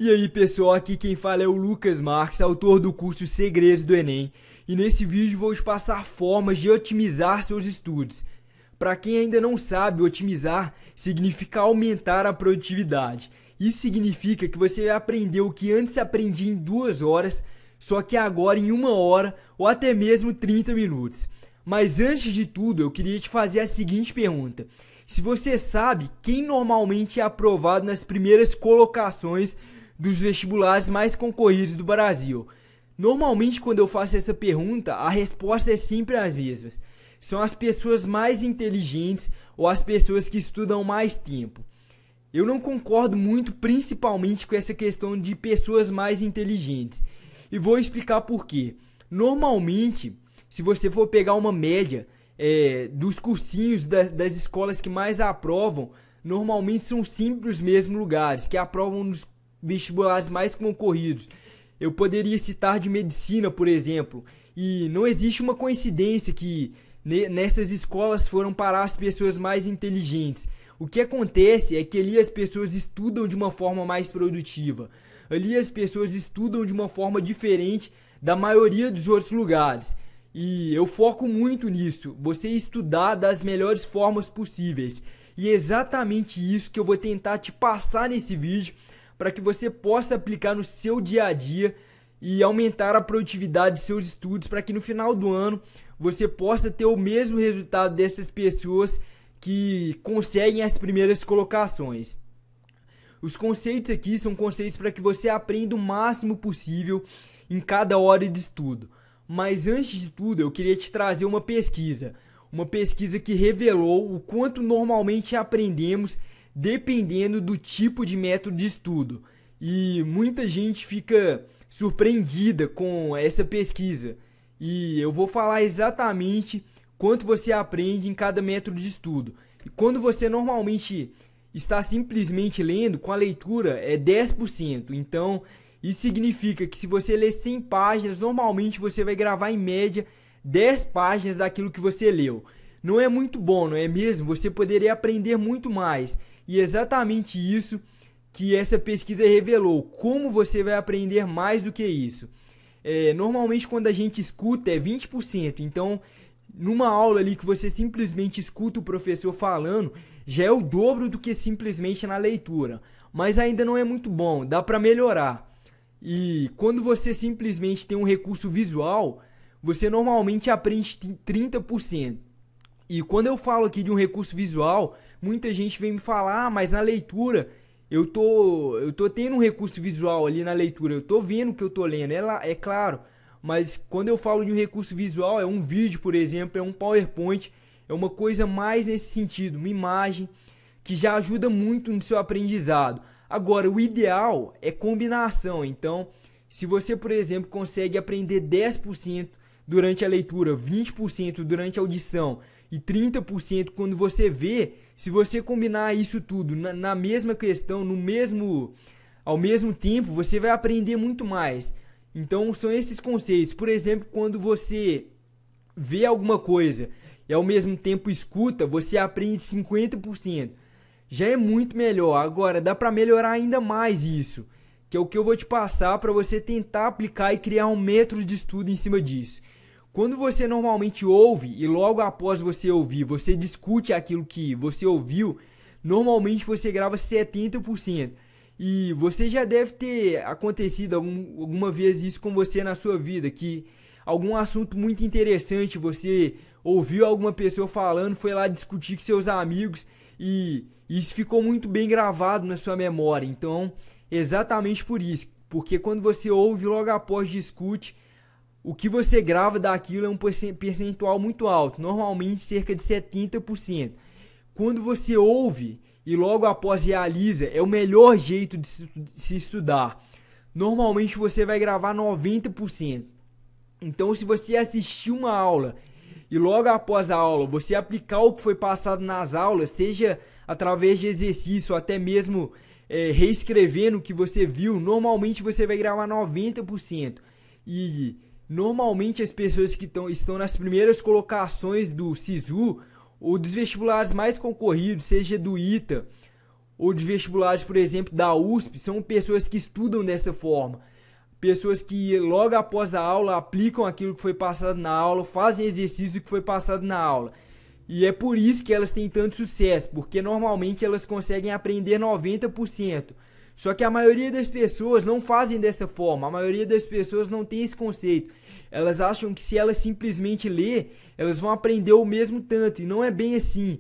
E aí pessoal, aqui quem fala é o Lucas Marques, autor do curso Segredos do Enem. E nesse vídeo vou te passar formas de otimizar seus estudos. Para quem ainda não sabe, otimizar significa aumentar a produtividade. Isso significa que você vai aprender o que antes aprendia em 2 horas, só que agora em 1 hora ou até mesmo 30 minutos. Mas antes de tudo, eu queria te fazer a seguinte pergunta. Se você sabe quem normalmente é aprovado nas primeiras colocações dos vestibulares mais concorridos do Brasil? Normalmente, quando eu faço essa pergunta, a resposta é sempre as mesmas. São as pessoas mais inteligentes ou as pessoas que estudam mais tempo. Eu não concordo muito, principalmente com essa questão de pessoas mais inteligentes. E vou explicar por quê. Normalmente, se você for pegar uma média dos cursinhos das escolas que mais aprovam, normalmente são sempre os mesmos lugares, que aprovam nos vestibulares mais concorridos. Eu poderia citar de medicina, por exemplo, e não existe uma coincidência que nessas escolas foram parar as pessoas mais inteligentes. O que acontece é que ali as pessoas estudam de uma forma mais produtiva. Ali as pessoas estudam de uma forma diferente da maioria dos outros lugares. E eu foco muito nisso, você estudar das melhores formas possíveis. E é exatamente isso que eu vou tentar te passar nesse vídeo, para que você possa aplicar no seu dia a dia e aumentar a produtividade de seus estudos, para que no final do ano você possa ter o mesmo resultado dessas pessoas que conseguem as primeiras colocações. Os conceitos aqui são conceitos para que você aprenda o máximo possível em cada hora de estudo. Mas antes de tudo, eu queria te trazer uma pesquisa que revelou o quanto normalmente aprendemos dependendo do tipo de método de estudo. E muita gente fica surpreendida com essa pesquisa. E eu vou falar exatamente quanto você aprende em cada método de estudo. E quando você normalmente está simplesmente lendo, com a leitura é 10%. Então, isso significa que se você ler 100 páginas, normalmente você vai gravar em média 10 páginas daquilo que você leu. Não é muito bom, não é mesmo? Você poderia aprender muito mais. E é exatamente isso que essa pesquisa revelou. Como você vai aprender mais do que isso? Normalmente quando a gente escuta é 20%. Então, numa aula ali que você simplesmente escuta o professor falando, já é o dobro do que simplesmente na leitura. Mas ainda não é muito bom, dá para melhorar. E quando você simplesmente tem um recurso visual, você normalmente aprende 30%. E quando eu falo aqui de um recurso visual, muita gente vem me falar, mas na leitura eu tô tendo um recurso visual ali na leitura, eu tô vendo o que eu tô lendo, é claro. Mas quando eu falo de um recurso visual, é um vídeo, por exemplo, é um PowerPoint, é uma coisa mais nesse sentido, uma imagem que já ajuda muito no seu aprendizado. Agora, o ideal é combinação. Então, se você, por exemplo, consegue aprender 10% durante a leitura, 20% durante a audição e 30% quando você vê, se você combinar isso tudo na mesma questão, ao mesmo tempo, você vai aprender muito mais. Então, são esses conceitos. Por exemplo, quando você vê alguma coisa e ao mesmo tempo escuta, você aprende 50%. Já é muito melhor. Agora, dá para melhorar ainda mais isso, que é o que eu vou te passar para você tentar aplicar e criar um método de estudo em cima disso. Quando você normalmente ouve e logo após você ouvir, você discute aquilo que você ouviu, normalmente você grava 70%. E você já deve ter acontecido alguma vez isso com você na sua vida, que algum assunto muito interessante, você ouviu alguma pessoa falando, foi lá discutir com seus amigos e isso ficou muito bem gravado na sua memória. Então, exatamente por isso, porque quando você ouve logo após discute, o que você grava daquilo é um percentual muito alto, normalmente cerca de 70%. Quando você ouve e logo após realiza, é o melhor jeito de se estudar. Normalmente você vai gravar 90%. Então, se você assistir uma aula e logo após a aula você aplicar o que foi passado nas aulas, seja através de exercício ou até mesmo reescrevendo o que você viu, normalmente você vai gravar 90%. E normalmente as pessoas que estão nas primeiras colocações do SISU ou dos vestibulares mais concorridos, seja do ITA ou de vestibulares, por exemplo, da USP, são pessoas que estudam dessa forma. Pessoas que logo após a aula aplicam aquilo que foi passado na aula, fazem exercício que foi passado na aula. E é por isso que elas têm tanto sucesso, porque normalmente elas conseguem aprender 90%. Só que a maioria das pessoas não fazem dessa forma, a maioria das pessoas não tem esse conceito. Elas acham que se elas simplesmente ler, elas vão aprender o mesmo tanto, e não é bem assim.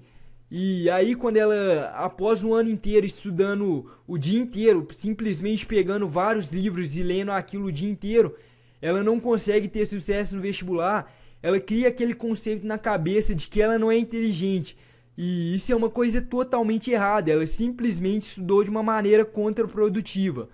E aí quando ela, após um ano inteiro estudando o dia inteiro, simplesmente pegando vários livros e lendo aquilo o dia inteiro, ela não consegue ter sucesso no vestibular. Ela cria aquele conceito na cabeça de que ela não é inteligente. E isso é uma coisa totalmente errada. Ela simplesmente estudou de uma maneira contraprodutiva.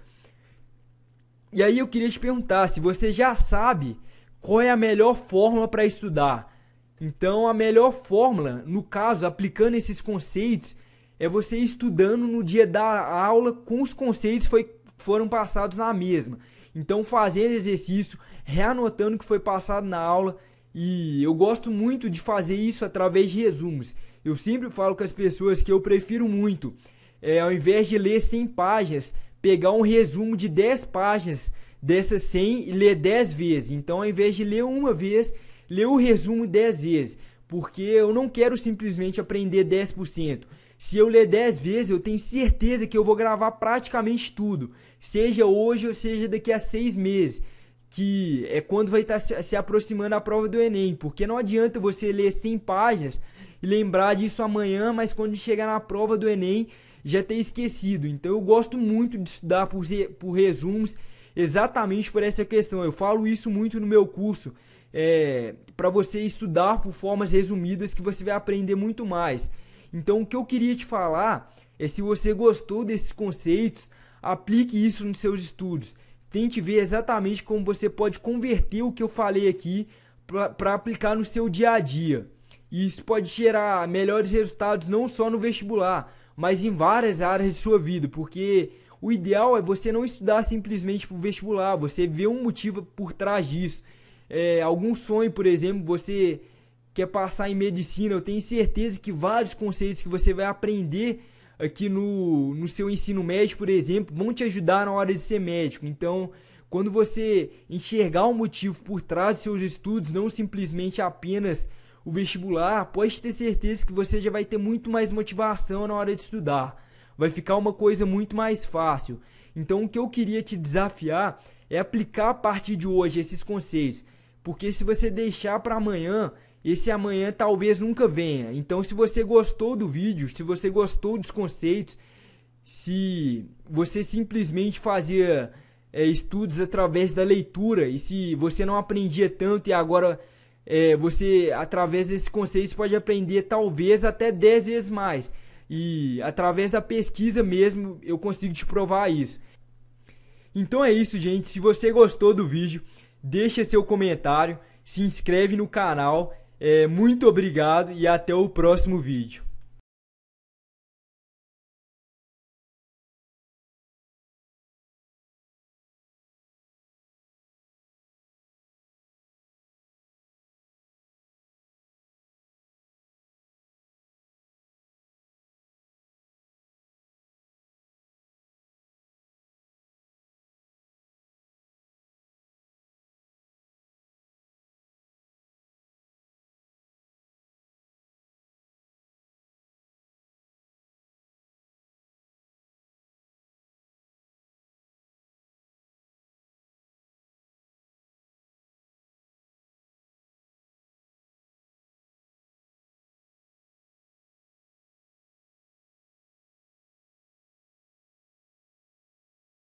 E aí eu queria te perguntar se você já sabe qual é a melhor fórmula para estudar. Então a melhor fórmula, no caso, aplicando esses conceitos, é você estudando no dia da aula com os conceitos que foram passados na mesma. Então fazendo exercício, reanotando o que foi passado na aula. E eu gosto muito de fazer isso através de resumos. Eu sempre falo com as pessoas que eu prefiro muito, ao invés de ler 100 páginas, pegar um resumo de 10 páginas dessas 100 e ler 10 vezes. Então, ao invés de ler uma vez, ler o resumo 10 vezes. Porque eu não quero simplesmente aprender 10%. Se eu ler 10 vezes, eu tenho certeza que eu vou gravar praticamente tudo. Seja hoje ou seja daqui a 6 meses. Que é quando vai estar se aproximando a prova do Enem. Porque não adianta você ler 100 páginas e lembrar disso amanhã, mas quando chegar na prova do Enem já ter esquecido. Então eu gosto muito de estudar por resumos, exatamente por essa questão. Eu falo isso muito no meu curso, para você estudar por formas resumidas que você vai aprender muito mais. Então o que eu queria te falar é, se você gostou desses conceitos, aplique isso nos seus estudos. Tente ver exatamente como você pode converter o que eu falei aqui para aplicar no seu dia a dia. E isso pode gerar melhores resultados não só no vestibular, mas em várias áreas de sua vida, porque o ideal é você não estudar simplesmente para o vestibular, você vê um motivo por trás disso. Algum sonho, por exemplo, você quer passar em medicina, eu tenho certeza que vários conceitos que você vai aprender aqui no seu ensino médio, por exemplo, vão te ajudar na hora de ser médico. Então, quando você enxergar o motivo por trás de seus estudos, não simplesmente apenas o vestibular, pode ter certeza que você já vai ter muito mais motivação na hora de estudar. Vai ficar uma coisa muito mais fácil. Então o que eu queria te desafiar é aplicar a partir de hoje esses conceitos. Porque se você deixar para amanhã, esse amanhã talvez nunca venha. Então se você gostou do vídeo, se você gostou dos conceitos, se você simplesmente fazia estudos através da leitura, e se você não aprendia tanto e agora você, através desses conceitos, pode aprender talvez até 10 vezes mais. E através da pesquisa mesmo, eu consigo te provar isso. Então é isso, gente. Se você gostou do vídeo, deixa seu comentário, se inscreve no canal. Muito obrigado e até o próximo vídeo.